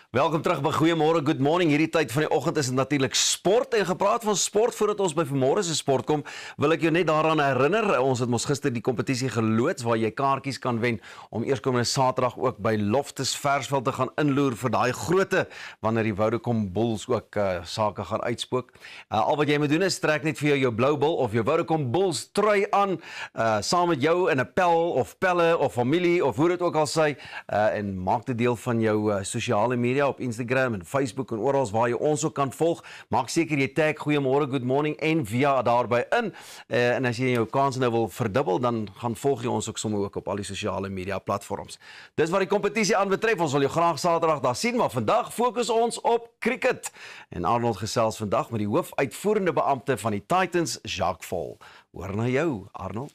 Welkom terug by Goeiemôre, good morning. Hierdie tyd van die oggend is dit natuurlik sport en gepraat van sport voordat ons by vanmôre se sport kom, wil ek jou net daaraan herinner. Ons het mos gister die kompetisie geloods waar jy kaartjies kan wen om eerskomende Saterdag ook by Loftus Versveld te gaan inloer vir daai grootte wanneer die Vodacom Bulls ook sake gaan uitspook. Al wat jy moet doen is trek net vir jou blou bil of jou Vodacom Bulls trui aan saam met jou in 'n pel of pelle of familie of hoe dit ook al sy en maak dit deel van jou sosiale media op Instagram en Facebook en oral waar jy ons ook kan volg. Maak seker jy tag Goeiemôre, good morning en via daarby in. En as jy jou kans nou wil verdubbel, dan gaan volg jy ons ook sommer ook op al die sosiale media platforms. Dis wat die kompetisie aanbetref. Ons wil jou graag Saterdag daar sien, maar vandag fokus ons op cricket. En Arnold gesels vandag met die hoofuitvoerende beampte van die Titans, Jacques Vol. Hoor na jou, Arnold.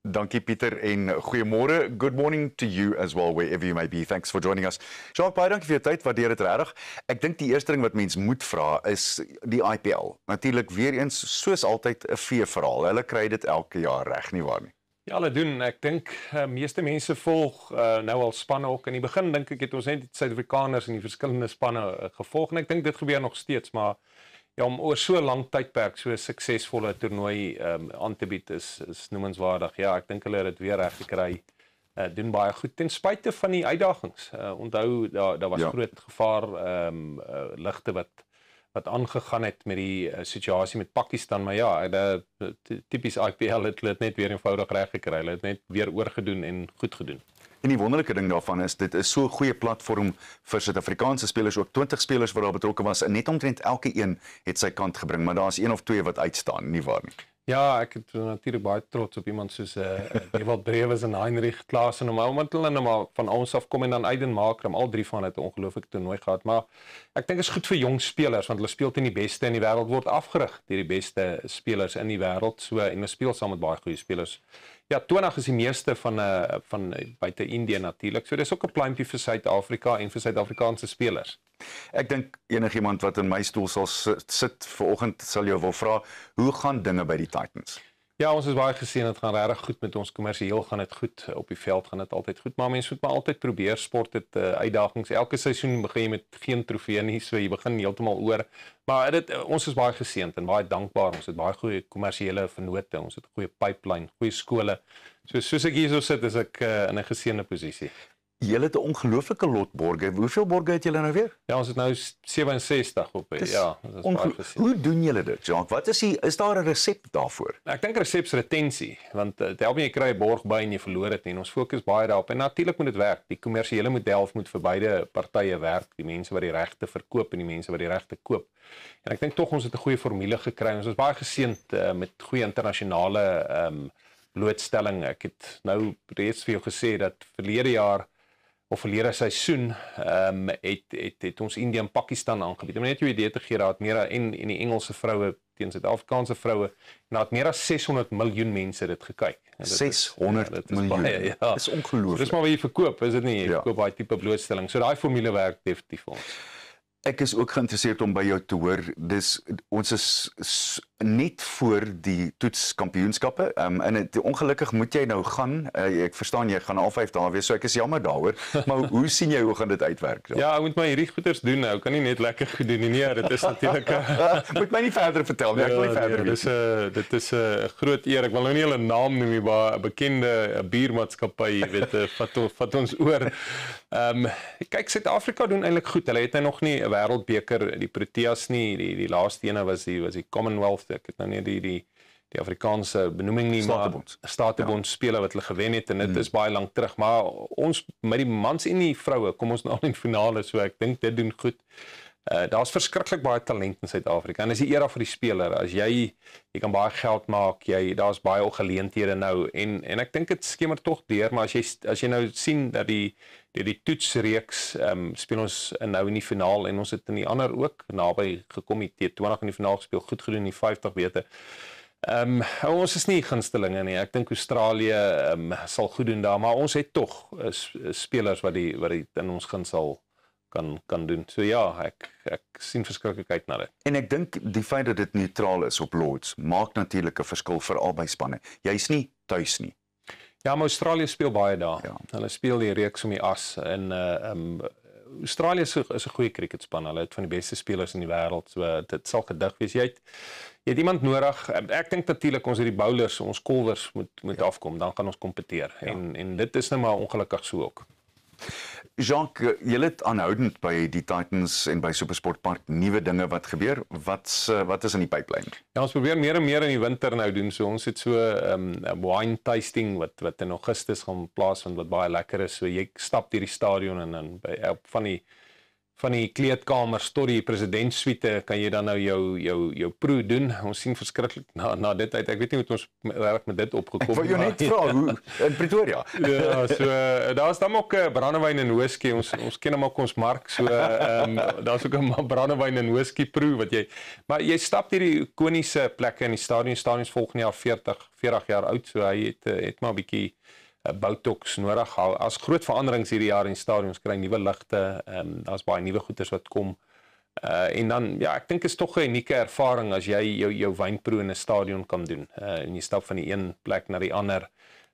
Dankie Pieter en goeiemôre. Good morning to you as well, wherever you may be. Thanks for joining us. Jacques, baie dankie vir jou tyd, waardeer dit regtig. Ek dink die eerste ding wat mens moet vra is die IPL. Natuurlik weer eens soos altyd 'n veeverhaal. Hulle kry dit elke jaar reg, nie waar nie? Ja, hulle doen. Ek dink meeste mense volg nou al spanne ook. In die begin dink ek het ons net die Suid-Afrikaners in die verskillende spanne gevolg en ek dink dit gebeur nog steeds, maar ja, om oor so 'n lang tydperk so 'n suksesvolle toernooi aan te bied is noemenswaardig. Ja, ek dink hulle het dit weer reg gekry. Doen baie goed ten spyte van die uitdagings. Onthou daar was groot gevaar ligte wat aangegaan het met die situasie met Pakistan, maar ja, tipies IPL het hulle net weer eenvoudig reg gekry. Hulle het net weer oorgedoen en goed gedoen. En die wonderlike ding daarvan is, dit is so 'n goeie platform vir Suid-Afrikaanse spelers, ook 20 spelers wat daar betrokke was, en net omtrent elke een het sy kant gebring, maar daar is een of twee wat uitstaan, nie waar nie? Ja, ek het natuurlik baie trots op iemand soos Ewald Brewes en Heinrich Klaasen, omdat hulle nou maar van ons af kom en dan Aiden Makram, al drie van het 'n ongelooflike toernooi gehad, maar ek dink is goed vir jong spelers, want hulle speel teen die beste in die wêreld, word afgerig deur die beste spelers in die wêreld, so en hulle speel saam met baie goeie spelers. Ja, 20 is die meeste van buite Indië natuurlik. So dis ook 'n pluimpie vir Suid-Afrika en vir Suid-Afrikaanse spelers. Ek dink enigiemand wat in my stoel sal sit vanoggend sal jou wil vra, hoe gaan dinge by die Titans? Ja, ons is baie geseën, dit gaan regtig goed met ons, kommersieel gaan dit goed, op die veld gaan dit altyd goed, maar mense moet maar altyd probeer, sport het uitdagings, elke seisoen begin jy met geen trofee nie, so jy begin heeltemal oor, maar ons is baie geseënd en baie dankbaar, ons het baie goeie kommersiële vennote, ons het 'n goeie pipeline, goeie skole, soos ek hier so sit, is ek in 'n geseënde posisie. Julle het 'n ongelooflike lot borge. Hoeveel borge het julle nou weer? Ja, ons het nou 67 op. Ja, dit is baie gesien. Hoe doen julle dit, Jacques? Wat is daar 'n resep daarvoor? Ek dink resep retensie, want dit help nie jy kry 'n borg by en jy verloor dit nie. En ons fokus baie daarop en natuurlik moet dit werk. Die kommersiële model moet vir beide partye werk, die mense wat die regte verkoop en die mense wat die regte koop. En ek dink tog ons het 'n goeie formule gekry. Ons is baie geseënd met goeie internasionale blootstelling. Ek het nou reeds vir jou gesê dat verlede jaar of verlede seisoen het ons Indië en Pakistan aangebied. Om net jou idee te gee, daar het meer en die Engelse vroue teen Suid-Afrikaanse vroue, en daar het meer as 600 miljoen mense dit gekyk. 600 miljoen. Ja. Dis ongelooflik. Dis maar wat jy verkoop, is dit nie? Jy verkoop baie tipe blootstelling. So daai formule werk definitief vir ons. Ek is ook geïnteresseerd om by jou te hoor. Ons is net voor die toetskampioenskappe. En ongelukkig moet jy nou gaan. Ek verstaan jy gaan al 5 dae wees, so ek is jammer daaroor. Maar hoe sien jy hoe gaan dit uitwerk? Ja, ek moet my hierdie goeders doen nou. Kan nie net lekker goed doen nie. Nee, dit is natuurlik moet my nie verder vertel nie. Ek wil nie verder weet. Dit is 'n groot eer. Ek wil nou nie hulle naam noem nie, maar 'n bekende biermaatskappy, jy weet, vat ons oor. Kyk, Suid-Afrika doen eintlik goed. Hulle het nou nog nie 'n wêreldbeker, die Proteas nie, die laaste ene was die Commonwealth. Ek het nou nie die Afrikaanse benoeming nie, maar Statebond spele wat hulle gewen het en dit is baie lank terug, maar ons met die mans en die vroue kom ons nou in die finale, so ek dink dit doen goed. Daar's verskriklik baie talent in Suid-Afrika en dis die era vir die speler. As jy kan baie geld maak, daar's baie geleenthede nou en ek dink dit skemer tog deur, maar as jy nou sien dat die toetsreeks speel ons nou in die finaal en ons het in die ander ook naby gekom, die T20 in die finaal gespeel, goed gedoen in die 50 wete. Ons is nie gunstelinge nie. Ek dink Australië sal goed doen daar, maar ons het tog spelers wat die in ons gun sal kan doen. So ja, ek sien verskriklik uit na dit. En ek dink die feit dat dit neutraal is op Lords maak natuurlik 'n verskil vir albei spanne. Jy's nie tuis nie. Ja, maar Australië speel baie daar. Ja. Hulle speel die reeks om die as en Australië is 'n goeie cricketspan. Hulle het van die beste spelers in die wêreld. So dit sal gedig wees. Jy het iemand nodig. Ek dink natuurlik ons het die bowlers, ons kolwers moet afkom, dan kan ons kompeteer. En dit is nou maar ongelukkig so ook. Jacques, jy het aanhoudend by die Titans en by SuperSport Park nuwe dinge wat gebeur. Wat is in die pipeline? Ja, ons probeer meer en meer in die winter nou doen. So ons het so 'n wine tasting wat in Augustus gaan plaasvind wat baie lekker is. So jy stap deur die stadion en dan van die kleedkamers tot die presidentssuite kan jy dan nou jou proe doen. Ons sien verskriklik na dit uit. Ek weet nie hoe ons reg met dit opgekom het. Ek wou jou net vra hoe in Pretoria. Ja, so daar's dan ook brandewyn en whisky. Ons ken hom ook ons mark. So daar's ook 'n brandewyn en whisky proe maar jy stap hierdie ikoniese plekke in die stadions volgende jaar 40 jaar oud. So hy het maar 'n bietjie Botox nodig. As groot veranderings hierdie jaar in die stadions kry nuwe ligte, daar's baie nuwe goeders wat kom. En dan ek dink is tog 'n unieke ervaring as jy jou wynproe in 'n stadion kan doen. En jy stap van die een plek na die ander.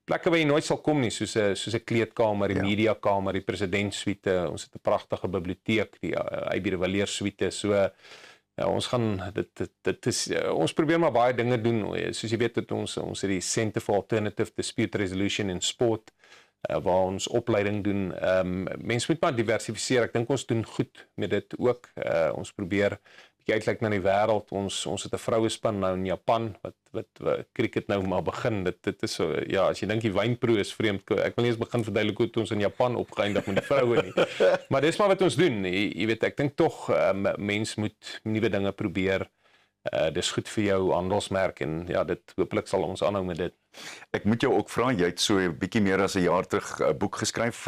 Plekke waar jy nooit sal kom nie, soos 'n kleedkamer, die mediakamer, die presidentssuite. Ons het 'n pragtige biblioteek, die AB de Villiers suite. So ja, ons gaan dit is ons probeer maar baie dinge doen. Soos jy weet het ons het die Centre for Alternative Dispute Resolution in Sport waar ons opleiding doen. Mense moet maar diversifiseer. Ek dink ons doen goed met dit ook. Ons probeer bietjie uitkyk na die wêreld. Ons het 'n vrouespan nou in Japan wat cricket nou maar begin. Dit is so as jy dink die wynproe is vreemd. Ek wil nie eens begin verduidelik hoe ons in Japan opgeëindig met die vroue nie. Maar dis maar wat ons doen. Jy weet, ek dink tog mense moet nuwe dinge probeer. Dis goed vir jou handelsmerk en dit hopelik sal ons aanhou met dit. Ek moet jou ook vra, jy het so 'n bietjie meer as 'n jaar terug 'n boek geskryf,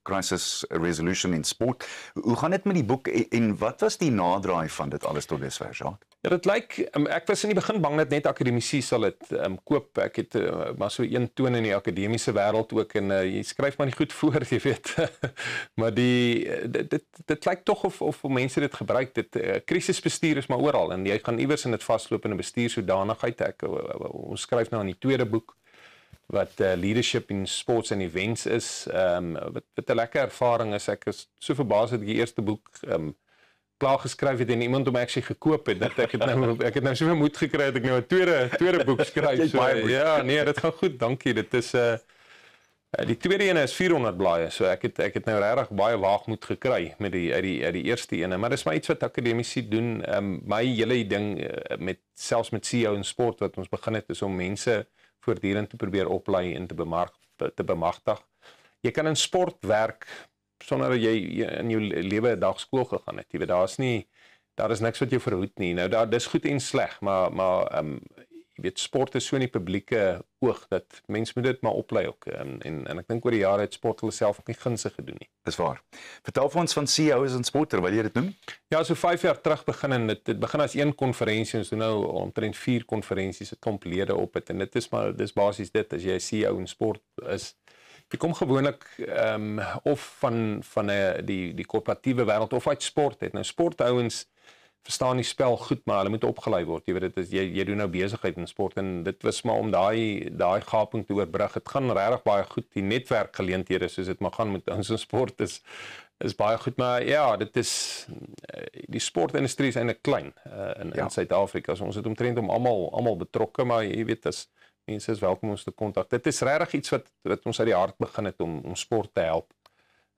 Crisis Resolution in Sport. Hoe gaan dit met die boek en wat was die nadraai van dit alles tot dusver, Jacques? Ja, dit lyk ek was in die begin bang dat net akademici sal dit koop. Ek het maar so een toon in die akademiese wêreld ook en jy skryf maar nie goed voor, jy weet. Maar dit lyk tog of mense dit gebruik. Krisisbestuur is maar oral en jy gaan iewers in dit vasloop in 'n bestuurshoedanigheid. Ons skryf nou aan die tweede boek wat leadership in sports and events is. Wat 'n lekker ervaring is. Ek is so verbaas dat ek die eerste boek klaar geskryf het en iemand hom actually gekoop het. Dat ek het nou soveel moed gekry dat ek nou 'n tweede boek skryf. So, ja, nee, dit gaan goed. Dankie. Dit is die tweede ene is 400 blaaie. So ek het nou regtig baie waagmoed gekry met uit die eerste ene, maar dis maar iets wat akademici doen. My hele ding selfs met CEO in sport wat ons begin het is om mense voortdurend te probeer oplei en te bemagtig. Jy kan in sport werk sonder dat jy in jou lewe 'n dag skool gegaan het. Jy weet daar is niks wat jou verhoed nie. Nou dis goed en sleg, maar jy weet sport is so in die publieke oog dat mense moet dit maar oplei ook. En ek dink oor die jare het sport hulle self ook nie gunstig gedoen nie. Dis waar. Vertel vir ons van CEOs in sport, terwyl jy dit noem. Ja, so 5 jaar terug begin en dit begin as een konferensie. Ons doen nou omtrent 4 konferensies, 'n klomp lede op het en dis basies dit as jy 'n CEO in sport is. Jy kom gewoonlik of van die korporatiewe wêreld of uit sport het. Nou sportouens verstaan die spel goed, maar hulle moet opgelei word. Jy weet dit is jy doen nou besigheid in sport en dit was maar om daai gaping te oorbrug. Dit gaan regtig baie goed. Die netwerkgeleenthede soos dit maar gaan met ons in sport is baie goed, maar ja, dit is die sportindustrie is eintlik klein in Suid-Afrika. So ons het omtrent om almal betrokke, maar jy weet as mense is welkom ons te kontak. Dit is regtig iets wat ons uit die hart begin het om sport te help.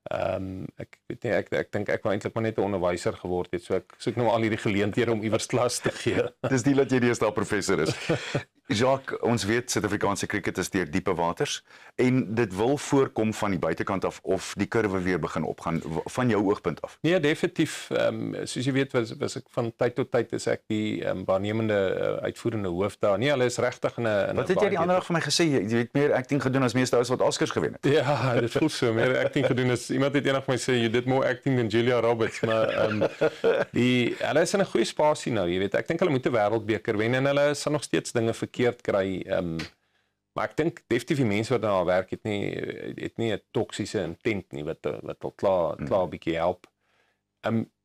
Ek weet nie, ek dink ek wou eintlik maar net 'n onderwyser geword het, so ek soek nou al hierdie geleenthede om iewers klas te gee. Dis nie dat jy deesdae professor is. Jacques, ons weet Suid-Afrikaanse cricket is deur diepe waters en dit wil voorkom van die buitekant af of die kurwe weer begin opgaan van jou oogpunt af. Nee, definitief. Soos jy weet was ek van tyd tot tyd is ek die waarnemende uitvoerende hoof daar. Nee, hulle is regtig in 'n Wat het jy die ander dag vir my gesê? Jy het meer acting gedoen as meeste ouens wat Oscars gewen het. Ja, dit voel so. Meer acting gedoen as iemand het eendag vir my sê you did more acting than Julia Roberts, maar hulle is in 'n goeie spasie nou, jy weet. Ek dink hulle moet 'n wêreldbeker wen en hulle sal nog steeds dinge verkeerd kry. Maar ek dink definitief die mense wat daar werk het nie 'n toksiese intent nie wat al klaar 'n bietjie help.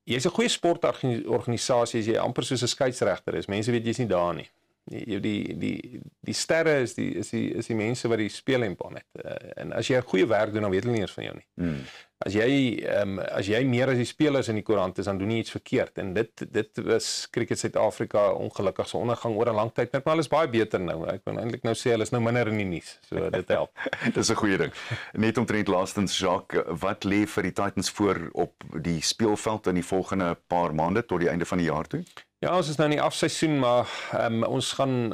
Jy's 'n goeie sportorganisasie as jy amper soos 'n skeieregter is. Mense weet jy's nie daar nie. Die sterre is die mense wat die speellempel het. En as jy 'n goeie werk doen dan weet hulle nie eens van jou nie. as jy meer as die spelers in die koerant is, dan doen jy iets verkeerd. En dit was Cricket Suid-Afrika ongelukkig se ondergang oor 'n lang tyd, maar hulle is baie beter nou. Ek wil eintlik nou sê hulle is nou minder in die nuus. So dit help. Dis 'n goeie ding. Net omtrent laastens Jacques, wat lê vir die Titans voor op die speelveld in die volgende paar maande tot die einde van die jaar toe? Ja, ons is nou in die afseisoen, maar ons gaan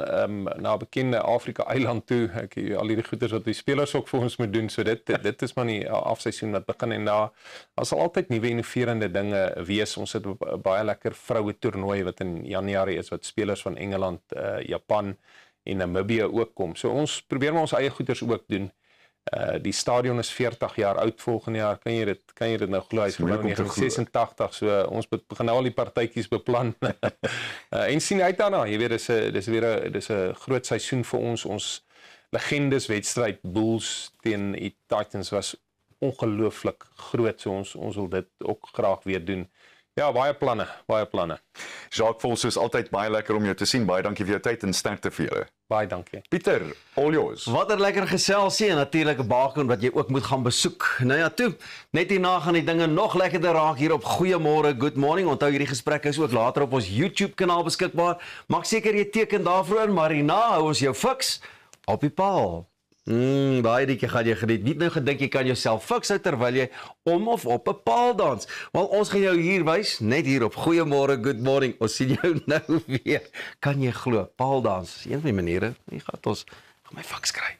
na 'n bekende Afrika eiland toe. Al hierdie goeders wat die spelers ook vir ons moet doen, so dit is maar die afseisoen wat begin en daar sal altyd nuwe innoverende dinge wees. Ons het 'n baie lekker vroue toernooi wat in Januarie is wat spelers van Engeland, Japan en Namibië ook kom. So ons probeer maar ons eie goeders ook doen. Die stadion is 40 jaar oud volgende jaar. Kan jy dit nou glo? Hy's gebou in 1986. So ons begin al die partytjies beplan. En sien uit daarna. Jy weet dis 'n groot seisoen vir ons. Ons legendes wedstryd Bulls teen die Titans was ongelooflik groot. So ons wil dit ook graag weer doen. Ja, baie planne. Jacques Vols, soos altyd baie lekker om jou te sien. Baie dankie vir jou tyd en sterkte vir julle. Baie dankie. Pieter, all yours. Wat 'n lekker geselsie en natuurlik 'n bakon wat jy ook moet gaan besoek. Nou ja, toe. Net hierna gaan die dinge nog lekkerder raak hier op Goeiemôre, Good Morning. Onthou hierdie gesprek is ook later op ons YouTube kanaal beskikbaar. Maak seker jy teken daarvoor in, maar hierna hou ons jou fiks op die paal. Daai liedjie gaan jy geniet. Nie nou gedink jy kan jouself fiks hou terwyl jy om of op 'n paal dans. Wel, ons gaan jou hier wys, net hier op Goeiemôre, Good Morning. Ons sien jou nou weer. Kan jy glo, paal dans is een van die maniere. Jy gaan my fiks kry.